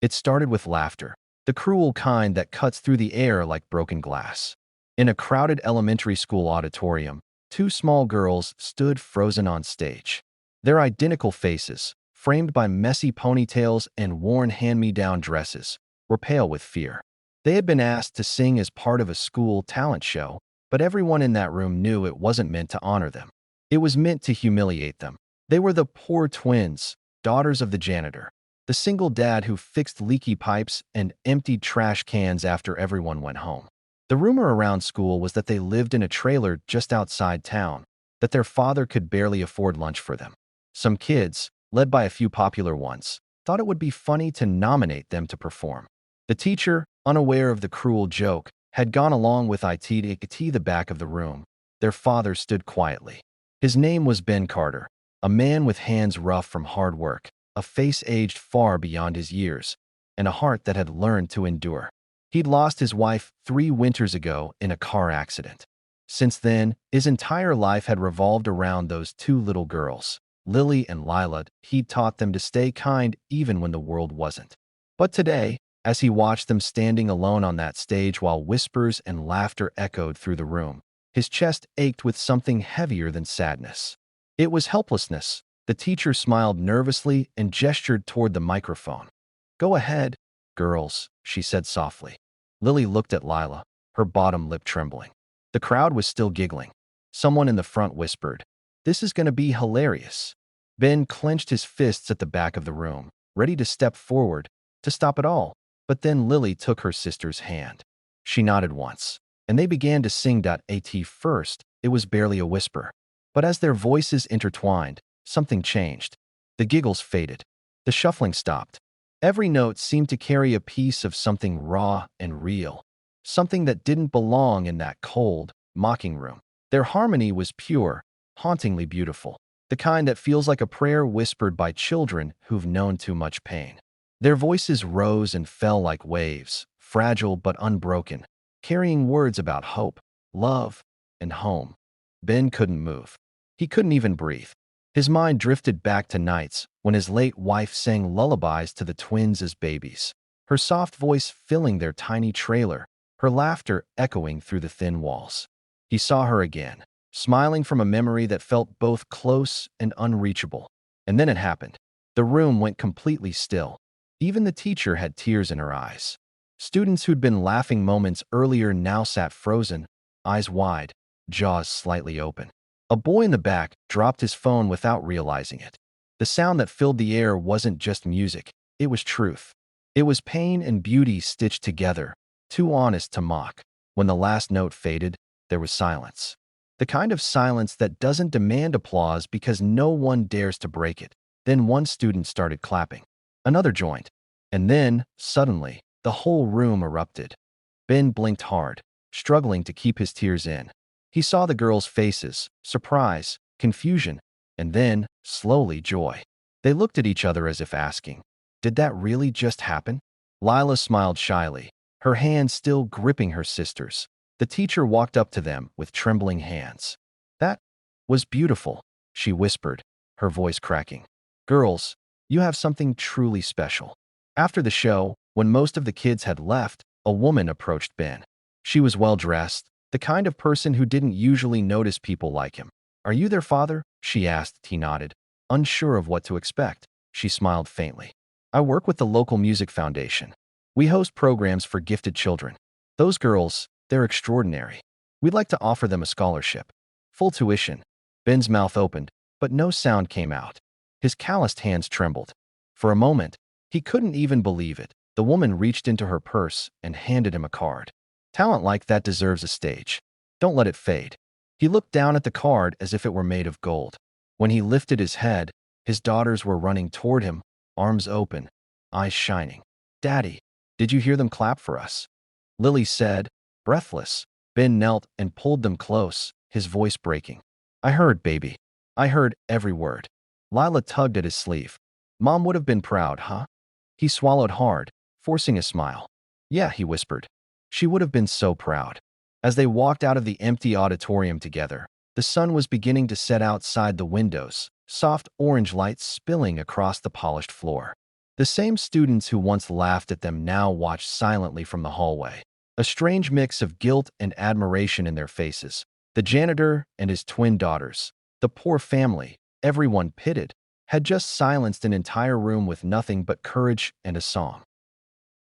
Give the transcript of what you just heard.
It started with laughter, the cruel kind that cuts through the air like broken glass. In a crowded elementary school auditorium, two small girls stood frozen on stage. Their identical faces, framed by messy ponytails and worn hand-me-down dresses, were pale with fear. They had been asked to sing as part of a school talent show, but everyone in that room knew it wasn't meant to honor them. It was meant to humiliate them. They were the poor twins, daughters of the janitor, the single dad who fixed leaky pipes and emptied trash cans after everyone went home. The rumor around school was that they lived in a trailer just outside town, that their father could barely afford lunch for them. Some kids, led by a few popular ones, thought it would be funny to nominate them to perform. The teacher, unaware of the cruel joke, had gone along with it to the back of the room. Their father stood quietly. His name was Ben Carter, a man with hands rough from hard work, a face aged far beyond his years, and a heart that had learned to endure. He'd lost his wife 3 winters ago in a car accident. Since then, his entire life had revolved around those 2 little girls, Lily and Lila. He'd taught them to stay kind even when the world wasn't. But today, as he watched them standing alone on that stage while whispers and laughter echoed through the room, his chest ached with something heavier than sadness. It was helplessness. The teacher smiled nervously and gestured toward the microphone. "Go ahead, girls," she said softly. Lily looked at Lila, her bottom lip trembling. The crowd was still giggling. Someone in the front whispered, "This is going to be hilarious." Ben clenched his fists at the back of the room, ready to step forward, to stop it all. But then Lily took her sister's hand. She nodded once, and they began to sing. At first, it was barely a whisper. But as their voices intertwined, something changed. The giggles faded. The shuffling stopped. Every note seemed to carry a piece of something raw and real, something that didn't belong in that cold, mocking room. Their harmony was pure, hauntingly beautiful, the kind that feels like a prayer whispered by children who've known too much pain. Their voices rose and fell like waves, fragile but unbroken, carrying words about hope, love, and home. Ben couldn't move. He couldn't even breathe. His mind drifted back to nights when his late wife sang lullabies to the twins as babies, her soft voice filling their tiny trailer, her laughter echoing through the thin walls. He saw her again, smiling from a memory that felt both close and unreachable. And then it happened. The room went completely still. Even the teacher had tears in her eyes. Students who'd been laughing moments earlier now sat frozen, eyes wide, jaws slightly open. A boy in the back dropped his phone without realizing it. The sound that filled the air wasn't just music, it was truth. It was pain and beauty stitched together, too honest to mock. When the last note faded, there was silence. The kind of silence that doesn't demand applause because no one dares to break it. Then one student started clapping. Another joined. And then, suddenly, the whole room erupted. Ben blinked hard, struggling to keep his tears in. He saw the girls' faces, surprise, confusion, and then, slowly, joy. They looked at each other as if asking, "Did that really just happen?" Lila smiled shyly, her hand still gripping her sister's. The teacher walked up to them with trembling hands. "That was beautiful," she whispered, her voice cracking. "Girls, you have something truly special." After the show, when most of the kids had left, a woman approached Ben. She was well-dressed, the kind of person who didn't usually notice people like him. "Are you their father?" she asked. He nodded, unsure of what to expect. She smiled faintly. "I work with the local music foundation. We host programs for gifted children. Those girls, they're extraordinary. We'd like to offer them a scholarship. Full tuition." Ben's mouth opened, but no sound came out. His calloused hands trembled. For a moment, he couldn't even believe it. The woman reached into her purse and handed him a card. "Talent like that deserves a stage. Don't let it fade." He looked down at the card as if it were made of gold. When he lifted his head, his daughters were running toward him, arms open, eyes shining. "Daddy, did you hear them clap for us?" Lily said, breathless. Ben knelt and pulled them close, his voice breaking. "I heard, baby. I heard every word." Lila tugged at his sleeve. "Mom would have been proud, huh?" He swallowed hard, forcing a smile. "Yeah," he whispered. "She would have been so proud." As they walked out of the empty auditorium together, the sun was beginning to set outside the windows, soft orange light spilling across the polished floor. The same students who once laughed at them now watched silently from the hallway. A strange mix of guilt and admiration in their faces. The janitor and his twin daughters, the poor family, everyone pitted, had just silenced an entire room with nothing but courage and a song.